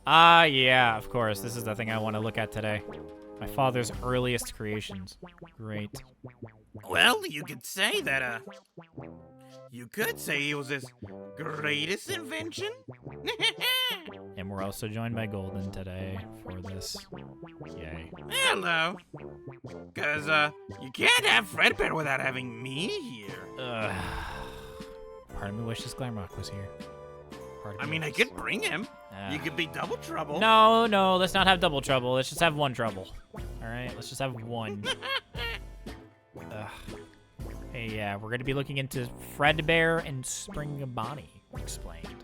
Ah, yeah, of course. This is the thing I want to look at today. My father's earliest creations. Great. Well, you could say that, you could say it was his greatest invention. And we're also joined by Golden today for this. Yay. Hello. Cause, you can't have Fredbear without having me here. Part of me wishes Glamrock was here. I mean, I could bring him. You could be double trouble. No, let's not have double trouble. Let's just have one trouble. All right, let's just have one. Hey, yeah, we're gonna be looking into Fredbear and Spring Bonnie. Explained.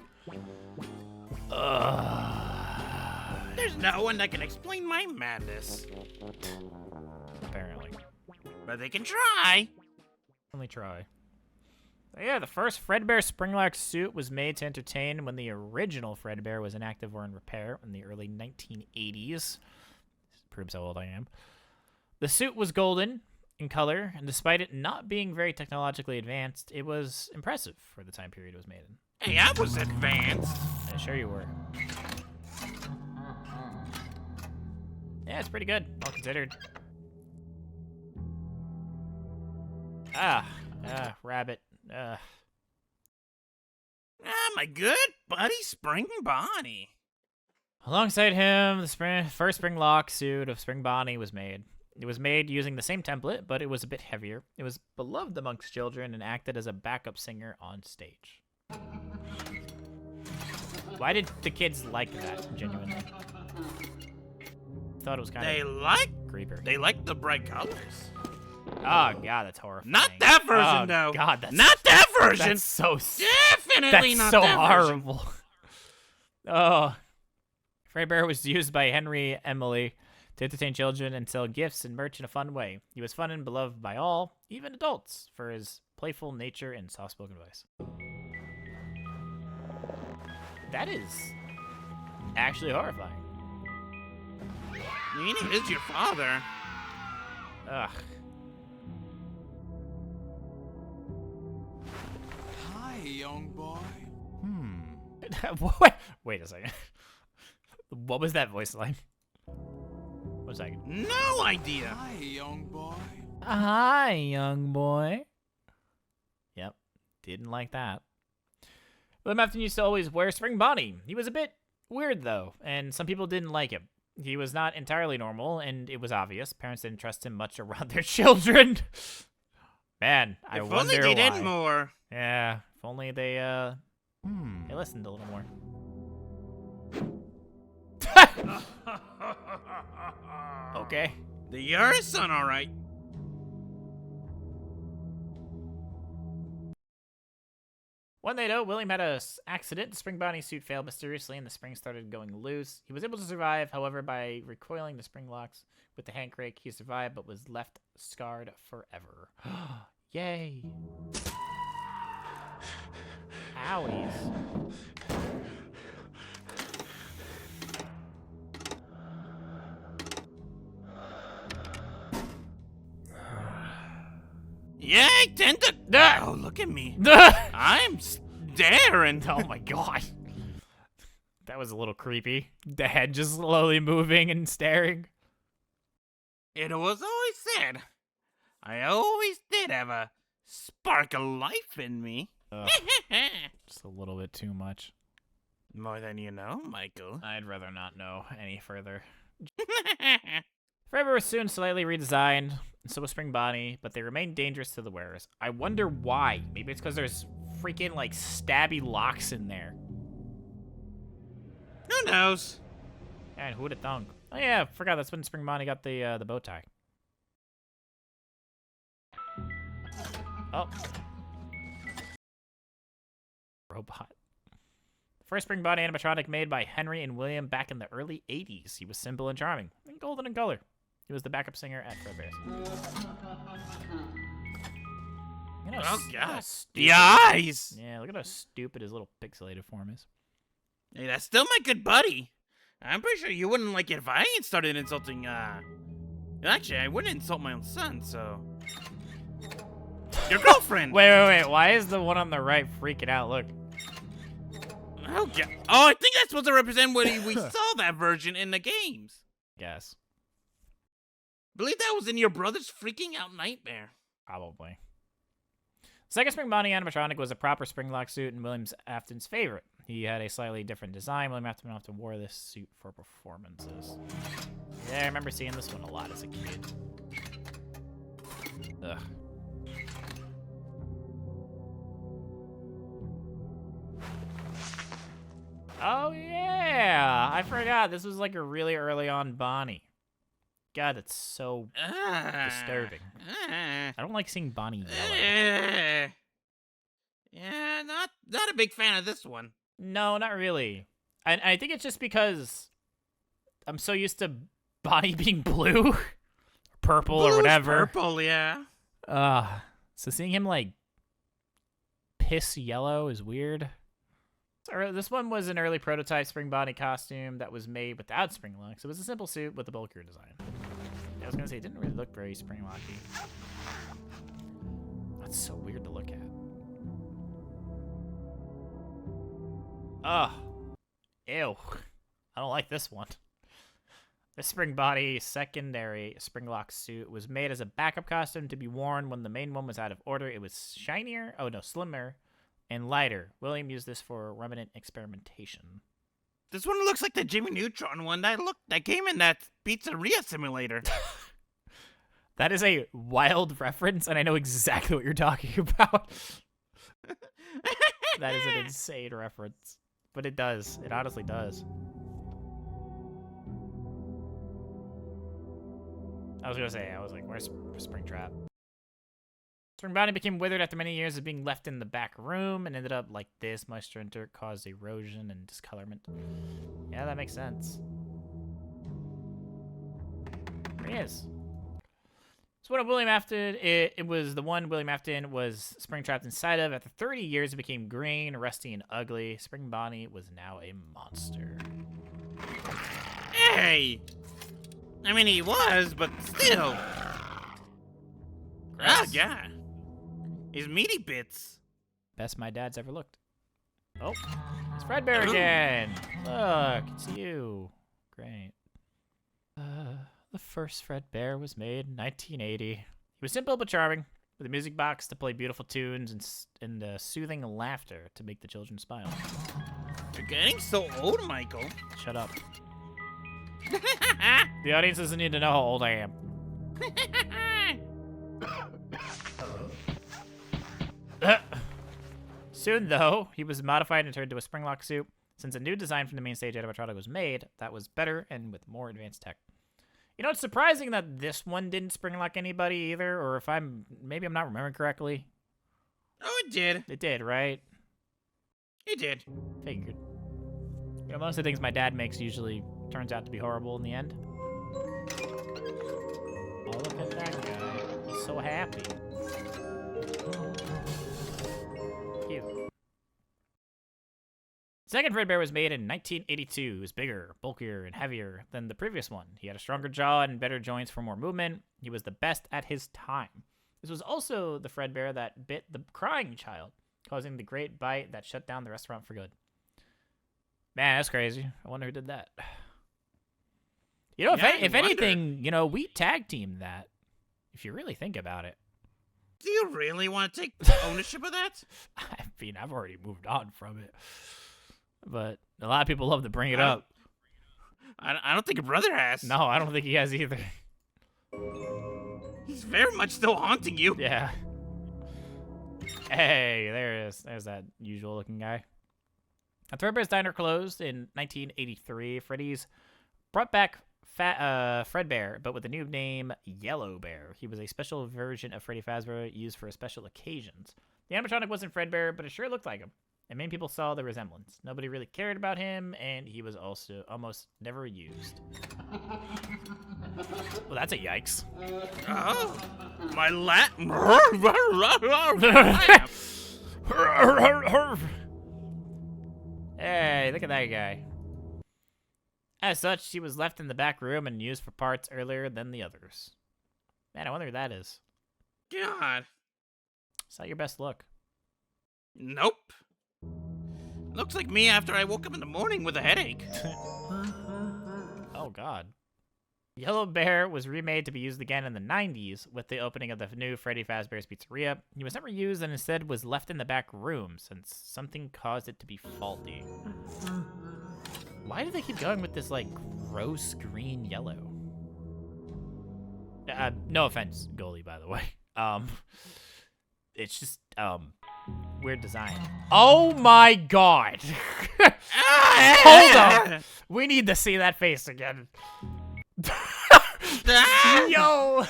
There's no one that can explain my madness. Apparently. But they can try. Only try. Yeah, the first Fredbear Springlock suit was made to entertain when the original Fredbear was inactive or in repair in the early 1980s. This proves how old I am. The suit was golden in color, and despite it not being very technologically advanced, it was impressive for the time period it was made in. Hey, I was advanced. Yeah, sure you were. Yeah, it's pretty good, all considered. Rabbit. My good buddy Spring Bonnie. Alongside him, the first Springlock suit of Spring Bonnie was made. It was made using the same template, but it was a bit heavier. It was beloved amongst children and acted as a backup singer on stage. Why did the kids like that, genuinely? Thought it was kind of creeper. They like the bright colors. Oh, God, that's horrifying. Not that version, though. God, that's... Not that version! That's so... Definitely not that version. That's so horrible. Oh. Fredbear was used by Henry Emily to entertain children and sell gifts and merch in a fun way. He was fun and beloved by all, even adults, for his playful nature and soft-spoken voice. That is actually horrifying. You mean he is your father? Ugh. Hi, young boy. Wait a second. What was that voice line? 1 second. No idea. Hi, young boy. Hi, young boy. Yep, didn't like that. William Afton used to always wear Spring Bonnie. He was a bit weird, though, and some people didn't like him. He was not entirely normal, and it was obvious. Parents didn't trust him much around their children. Man, I wonder why. If only they did more. Yeah, if only they listened a little more. Okay. You're a son, all right. One day, though, William had an accident. The Spring Bonnie suit failed mysteriously, and the spring started going loose. He was able to survive, however, by recoiling the spring locks with the hand crank. He survived, but was left scarred forever. Yay! Owies. Yeah, I tend to... Oh, look at me. I'm staring. Oh my god. That was a little creepy. The head just slowly moving and staring. It was always said, I always did have a spark of life in me. Just a little bit too much. More than you know, Michael. I'd rather not know any further. Fredbear was soon slightly redesigned, and so was Spring Bonnie, but they remained dangerous to the wearers. I wonder why. Maybe it's because there's freaking, like, stabby locks in there. Who knows? And who would have thunk? Oh yeah, forgot that's when Spring Bonnie got the bow tie. Oh. Robot. First Spring Bonnie animatronic made by Henry and William back in the early 80s. He was simple and charming, and golden in color. He was the backup singer at Fredbear's. Oh, God. The eyes! Yeah, look at how stupid his little pixelated form is. Hey, that's still my good buddy. I'm pretty sure you wouldn't like it if I started insulting, Actually, I wouldn't insult my own son, so... Your girlfriend! Wait. Why is the one on the right freaking out? Look. Oh, God. Oh, I think that's supposed to represent what we saw that version in the games. Guess. Believe that was in your brother's freaking out nightmare. Probably. Second Spring Bonnie animatronic was a proper Springlock suit and William Afton's favorite. He had a slightly different design. William Afton often wore this suit for performances. Yeah, I remember seeing this one a lot as a kid. Ugh. Oh, yeah! I forgot. This was like a really early on Bonnie. God, that's so disturbing. I don't like seeing Bonnie yelling. Yeah, not a big fan of this one. No, not really. And I think it's just because I'm so used to Bonnie being blue, purple, or Blue's whatever. Purple, yeah. So seeing him like piss yellow is weird. So this one was an early prototype Spring Bonnie costume that was made without Springlocks. It was a simple suit with a bulkier design. I was gonna say it didn't really look very Springlocky. That's so weird to look at. Ugh. Ew. I don't like this one. The Spring Bonnie secondary Springlock suit was made as a backup costume to be worn when the main one was out of order. It was shinier, slimmer, and lighter. William used this for remnant experimentation. This one looks like the Jimmy Neutron one that came in that pizzeria simulator. That is a wild reference, and I know exactly what you're talking about. That is an insane reference. But it does. It honestly does. I was like, where's Springtrap? Spring Bonnie became withered after many years of being left in the back room and ended up like this. Moisture enter caused erosion and discolorment. Yeah, that makes sense. There he is. So what William Afton, it was the one William Afton was spring trapped inside of. After 30 years, it became green, rusty, and ugly. Spring Bonnie was now a monster. Hey! I mean, he was, but still. Oh, yeah. His meaty bits. Best my dad's ever looked. Oh, it's Fredbear again. Look, it's you. Great. The first Fredbear was made in 1980. He was simple but charming, with a music box to play beautiful tunes and soothing laughter to make the children smile. You're getting so old, Michael. Shut up. The audience doesn't need to know how old I am. Soon, though, he was modified and turned into a Springlock suit. Since a new design from the main stage animatronic was made, that was better and with more advanced tech. You know, it's surprising that this one didn't Springlock anybody either, or maybe I'm not remembering correctly. Oh, it did. It did, right? It did. Figured. You know, most of the things my dad makes usually turns out to be horrible in the end. Oh, look at that guy. He's so happy. Cute. Second Fredbear was made in 1982. He was bigger, bulkier, and heavier than the previous one. He had a stronger jaw and better joints for more movement. He was the best at his time. This was also the Fredbear that bit the crying child, causing the great bite that shut down the restaurant for good. Man, that's crazy. I wonder who did that. You know, if anything, you know, we tag teamed that. If you really think about it. Do you really want to take ownership of that? I mean, I've already moved on from it. But a lot of people love to bring it up. I don't think your brother has. No, I don't think he has either. He's very much still haunting you. Yeah. Hey, there it is. There's that usual looking guy. Fredbear's Diner closed in 1983. Freddy's brought back Fredbear, but with a new name, Yellow Bear. He was a special version of Freddy Fazbear used for special occasions. The animatronic wasn't Fredbear, but it sure looked like him. And many people saw the resemblance. Nobody really cared about him, and he was also almost never used. Well, that's a yikes. Oh, my lat. Hey, look at that guy. As such, she was left in the back room and used for parts earlier than the others. Man, I wonder who that is. God. Is that your best look? Nope. Looks like me after I woke up in the morning with a headache. Oh, God. Yellow Bear was remade to be used again in the 90s with the opening of the new Freddy Fazbear's Pizzeria. He was never used and instead was left in the back room since something caused it to be faulty. Why do they keep going with this, like, gross green yellow? No offense, goalie, by the way. It's just, weird design. Oh my God! Hold on! We need to see that face again. Yo!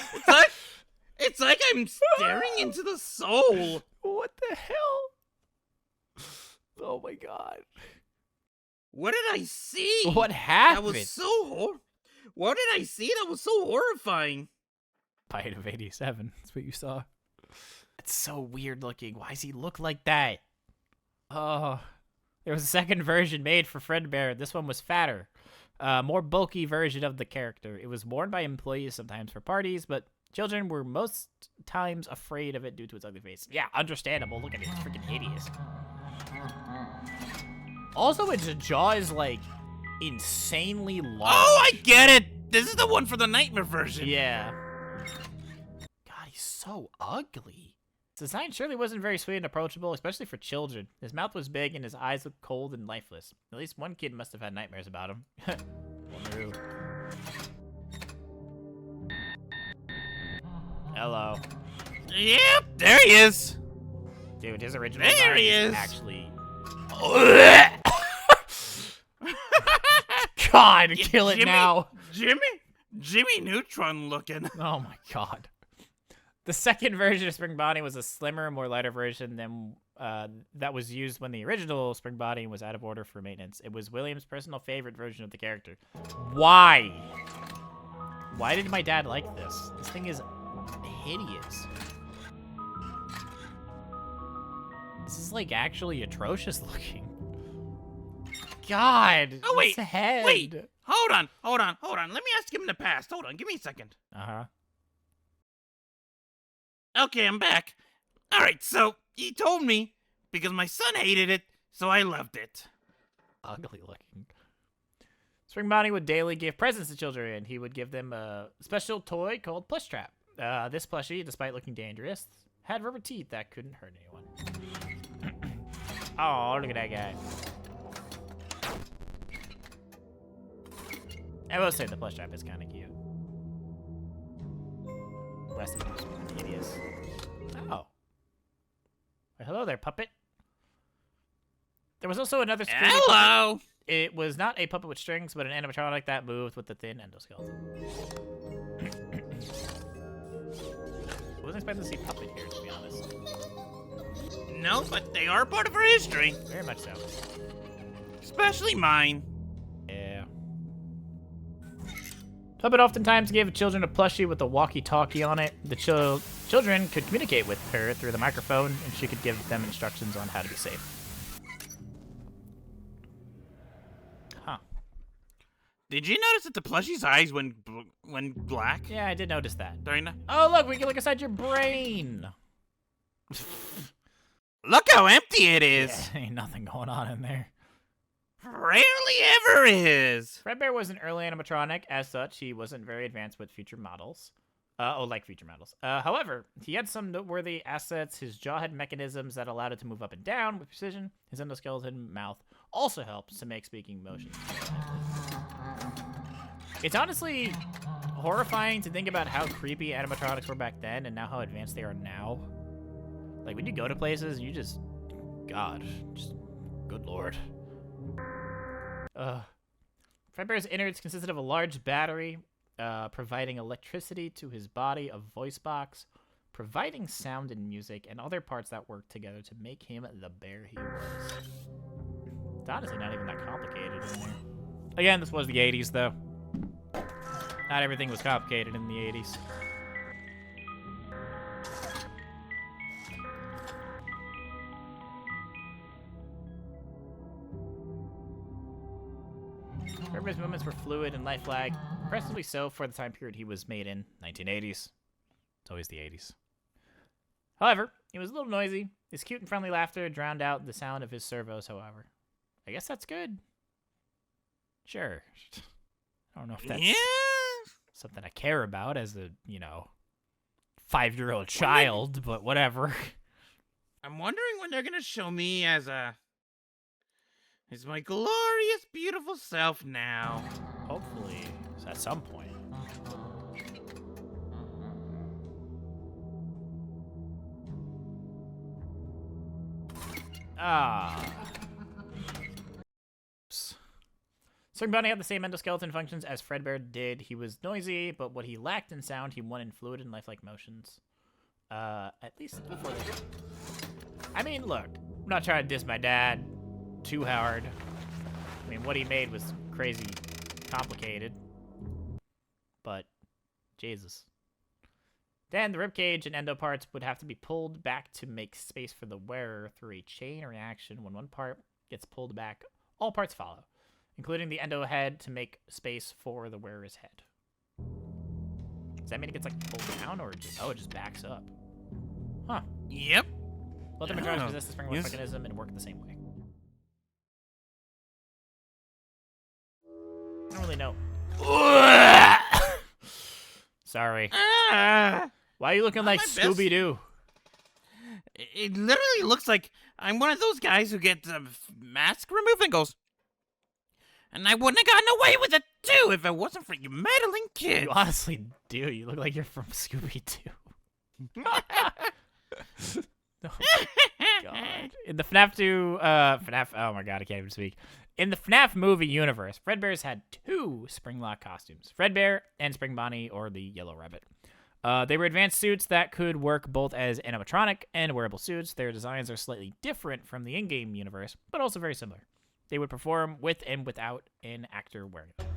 It's like I'm staring into the soul. What the hell? Oh my God. What did I see? What happened? That was so What did I see? That was so horrifying. Bite of 87. That's what you saw. It's so weird looking. Why does he look like that? Oh. There was a second version made for Fredbear. This one was fatter. More bulky version of the character. It was worn by employees sometimes for parties, but children were most times afraid of it due to its ugly face. Yeah, understandable. Look at it. It's freaking hideous. Also, its jaw is, like, insanely long. Oh, I get it. This is the one for the nightmare version. Yeah. God, he's so ugly. His design surely wasn't very sweet and approachable, especially for children. His mouth was big and his eyes looked cold and lifeless. At least one kid must have had nightmares about him. Wonder who. Hello. Yep, there he is. Dude, his original There design he is. actually... God, kill it now. Jimmy Neutron looking. Oh my God. The second version of Spring Bonnie was a slimmer, more lighter version than that was used when the original Spring Bonnie was out of order for maintenance. It was William's personal favorite version of the character. Why? Why did my dad like this? This thing is hideous. This is like actually atrocious looking. God. Oh, wait, his head. wait. Hold on. Let me ask him in the past. Hold on, give me a second. Uh-huh. Okay, I'm back. Alright, so he told me because my son hated it, so I loved it. Ugly looking. Spring Bonnie would daily give presents to children, and he would give them a special toy called Plushtrap. This plushie, despite looking dangerous, had rubber teeth that couldn't hurt anyone. Oh, look at that guy. I will say the Plushtrap is kind of cute. The rest of it is hideous. Oh. Well, hello there, puppet. There was also another screen. Hello! It was not a puppet with strings, but an animatronic that moved with the thin endoskeleton. I wasn't expecting to see puppet here, to be honest. No, but they are part of our history. Very much so. Especially mine. Yeah. Puppet oftentimes gave children a plushie with a walkie-talkie on it. The children could communicate with her through the microphone, and she could give them instructions on how to be safe. Huh. Did you notice that the plushie's eyes went black Yeah, I did notice that. during that? Oh, look, we can look inside your brain. Look how empty it is. Yeah, ain't nothing going on in there. Rarely ever is. Fredbear was an early animatronic. As such, he wasn't very advanced with future models. Like future models. However, he had some noteworthy assets. His jaw had mechanisms that allowed it to move up and down with precision. His endoskeleton mouth also helps to make speaking motions. It's honestly horrifying to think about how creepy animatronics were back then and now how advanced they are now. Like, when you go to places, you just... God. Just... Good lord. Fredbear's innards consisted of a large battery, providing electricity to his body, a voice box, providing sound and music, and other parts that worked together to make him the bear he was. It's honestly not even that complicated in there. Again, this was the 80s, though. Not everything was complicated in the 80s. Fredbear's movements were fluid and lifelike, impressively so for the time period he was made in, 1980s. It's always the 80s. However, he was a little noisy. His cute and friendly laughter drowned out the sound of his servos, however. I guess that's good. Sure. I don't know if that's Yeah. something I care about as a, 5-year-old child, but whatever. I'm wondering when they're gonna show me as my glorious, beautiful self now. Hopefully, at some point. Spring Bonnie had the same endoskeleton functions as Fredbear did. He was noisy, but what he lacked in sound, he won in fluid and lifelike motions. At least before this. I mean, look, I'm not trying to diss my dad too hard. I mean, what he made was crazy complicated. But, Jesus. Then the ribcage and endo parts would have to be pulled back to make space for the wearer through a chain reaction. When one part gets pulled back, all parts follow, including the endo head to make space for the wearer's head. Does that mean it gets like pulled down or just, it just backs up? Huh. Yep. Both animatronics Yeah. possess the springlock Yes. mechanism and work the same way. I don't really know. Sorry. Why are you looking like my best- Scooby-Doo? It literally looks like I'm one of those guys who gets a mask removed and goes, and I wouldn't have gotten away with it too if it wasn't for you meddling kids. You honestly do. You look like you're from Scooby-Doo. Oh, God. In the FNAF 2, FNAF, oh my God, I can't even speak. In the FNAF movie universe, Fredbears had 2 Springlock costumes, Fredbear and Spring Bonnie, or the Yellow Rabbit. They were advanced suits that could work both as animatronic and wearable suits. Their designs are slightly different from the in-game universe, but also very similar. They would perform with and without an actor wearing them.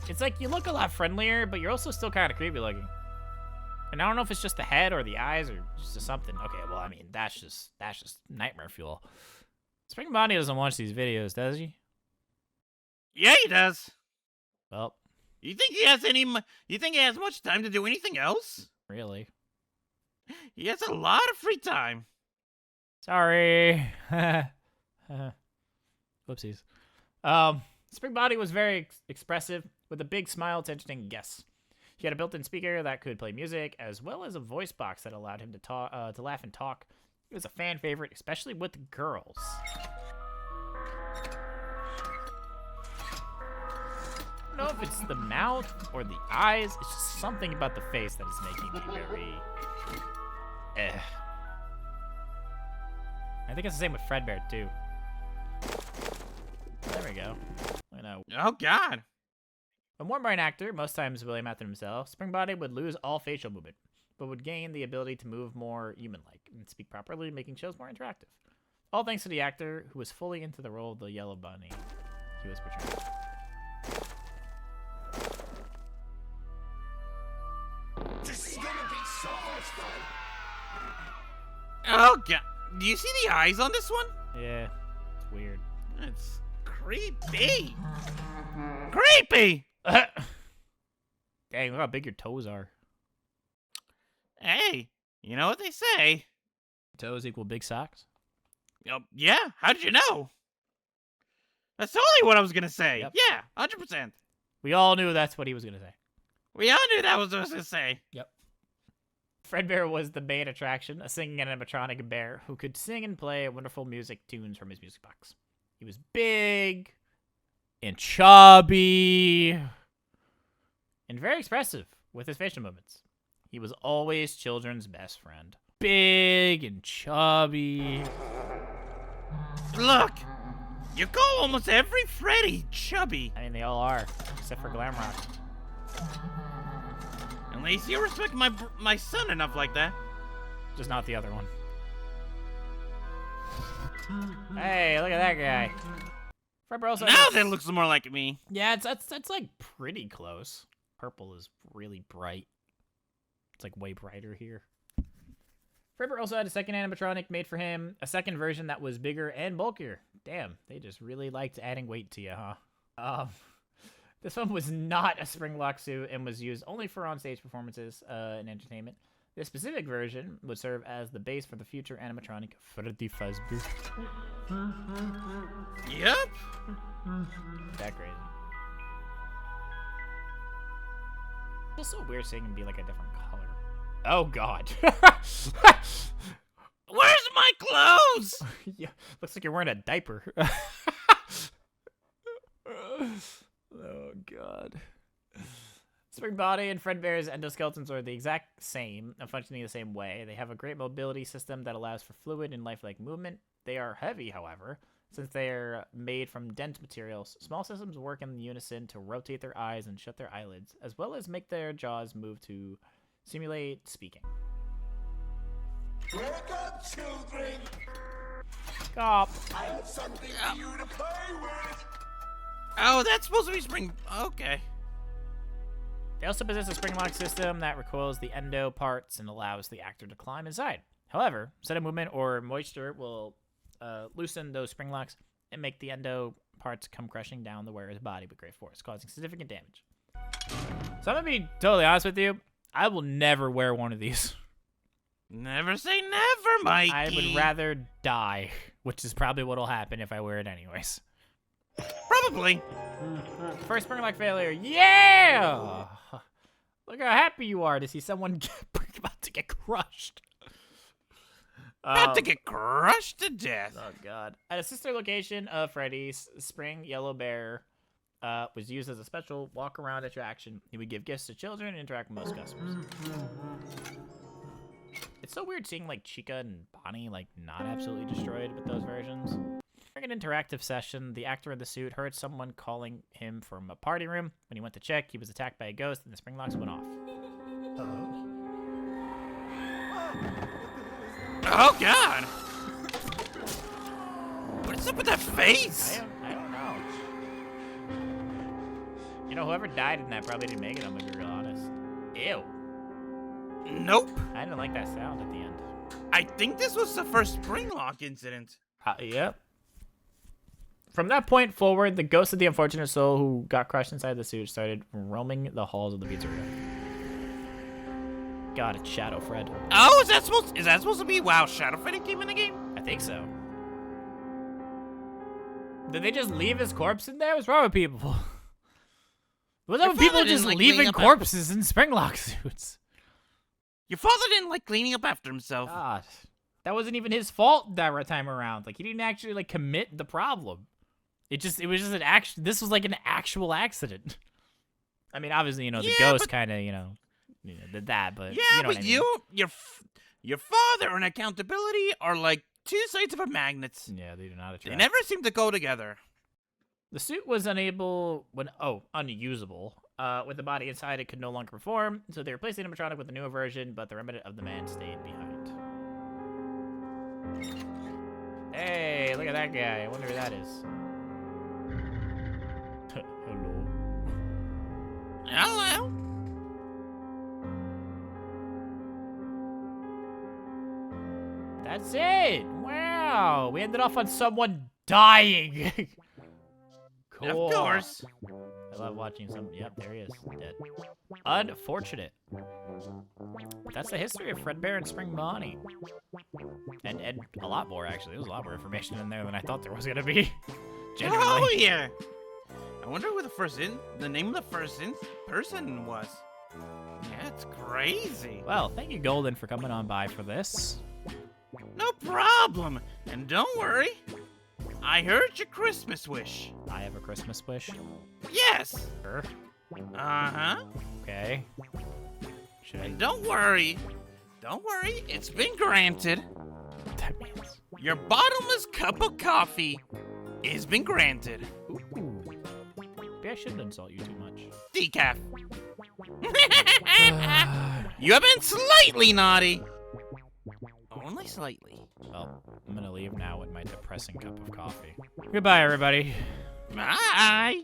It's like you look a lot friendlier, but you're also still kind of creepy looking. And I don't know if it's just the head or the eyes or just something. Okay, well, I mean, that's just nightmare fuel. Spring Bonnie doesn't watch these videos, does he? Yeah, he does. Well, You think he has much time to do anything else? really. He has a lot of free time. Sorry. Whoopsies. Spring Bonnie was very expressive, with a big smile to entertain guests. He had a built-in speaker that could play music, as well as a voice box that allowed him to talk, to laugh and talk. He was a fan favorite, especially with girls. I don't know if it's the mouth or the eyes. It's just something about the face that is making me very... I think it's the same with Fredbear, too. There we go. I know. Oh, God. A more brain actor, most times William Afton himself, Spring Bonnie would lose all facial movement, but would gain the ability to move more human-like and speak properly, making shows more interactive. All thanks to the actor who was fully into the role of the Yellow Bunny he was portraying. This is gonna be so much fun. Oh, God. Do you see the eyes on this one? Yeah, it's weird. It's creepy. Creepy! Dang, look how big your toes are. Hey, you know what they say. Toes equal big socks? Yeah, how did you know? That's totally what I was gonna say. Yep. Yeah, 100%. We all knew that's what he was going to say. We all knew that was what I was gonna say. Yep. Fredbear was the main attraction, a singing animatronic bear who could sing and play wonderful music tunes from his music box. He was big and chubby and very expressive with his facial movements. He was always children's best friend. Big and chubby. Look, you call almost every Freddy chubby. I mean, they all are, except for Glamrock. At least you respect my son enough like that. Just not the other one. Hey, look at that guy. Fredbear also Now that looks more like me. Yeah, that's like pretty close. Purple is really bright. It's like way brighter here. Fredbear also had a second animatronic made for him, a second version that was bigger and bulkier. Damn, they just really liked adding weight to you, huh? This one was not a Springlock suit and was used only for on-stage performances and entertainment. This specific version would serve as the base for the future animatronic Freddy Fazbear. Yep. That crazy. It's so weird seeing him be like a different color. Oh god. Where's my clothes? Yeah, looks like you're wearing a diaper. Oh god. Spring Bonnie and Fredbear's endoskeletons are the exact same and functioning the same way. They have a great mobility system that allows for fluid and lifelike movement. They are heavy, however, since they are made from dense materials. Small systems work in unison to rotate their eyes and shut their eyelids, as well as make their jaws move to simulate speaking. Wake up, children! Stop. I have something for you to play with! Oh, that's supposed to be spring. Okay. They also possess a springlock system that recoils the endo parts and allows the actor to climb inside. However, sudden movement or moisture will loosen those springlocks and make the endo parts come crushing down the wearer's body with great force, causing significant damage. So I'm gonna be totally honest with you. I will never wear one of these. Never say never, Mikey. I would rather die, which is probably what'll happen if I wear it anyways. Probably. First springlock failure. Yeah! Look how happy you are to see someone about to get crushed. About to get crushed to death. Oh god. At a sister location of Freddy's, Spring Yellow Bear was used as a special walk-around attraction. He would give gifts to children and interact with most customers. It's so weird seeing like Chica and Bonnie like not absolutely destroyed with those versions. During an interactive session, the actor in the suit heard someone calling him from a party room. When he went to check, he was attacked by a ghost and the springlocks went off. Hello? Oh god. What is up with that face? I don't know. You know, whoever died in that probably didn't make it, I'm gonna be real honest. Ew. Nope. I didn't like that sound at the end. I think this was the first Springlock incident. Yep. From that point forward, the ghost of the unfortunate soul who got crushed inside the suit started roaming the halls of the pizzeria. God, it's Shadow Fred. Oh, is that supposed to be wow, Shadow Freddy came in the game? I think so. Did they just leave his corpse in there? What's wrong with people? What's up with people just leaving corpses in Springlock suits? Your father didn't like cleaning up after himself. God, that wasn't even his fault that time around. Like, he didn't actually like commit the problem. It was just an action. This was like an actual accident. I mean, obviously, you know, the ghost kind of, you know, did that, but yeah, you know but what I mean. your father and accountability are like two sides of a magnet. Yeah, they do not attract. They never seem to go together. The suit was unusable. With the body inside, it could no longer perform, so they replaced the animatronic with a newer version, but the remnant of the man stayed behind. Hey, look at that guy. I wonder who that is. Hello. Hello. That's it. Wow. We ended off on someone dying. Cool. Of course. I love watching some. Yep, there he is. Dead. Unfortunate. But that's the history of Fredbear and Spring Bonnie. And a lot more, actually. There's a lot more information in there than I thought there was going to be. Genuinely. Oh, yeah. I wonder who the name of the first person was. Yeah, it's crazy. Well, thank you, Golden, for coming on by for this. No problem. And don't worry. I heard your Christmas wish. I have a Christmas wish. Yes. Sure. Uh-huh. Okay. Should I? And don't worry. It's been granted. That means. Your bottomless cup of coffee has been granted. Ooh. Maybe I shouldn't insult you too much. Decaf. You have been slightly naughty. Only slightly. Well, I'm gonna leave now with my depressing cup of coffee. Goodbye, everybody. Bye.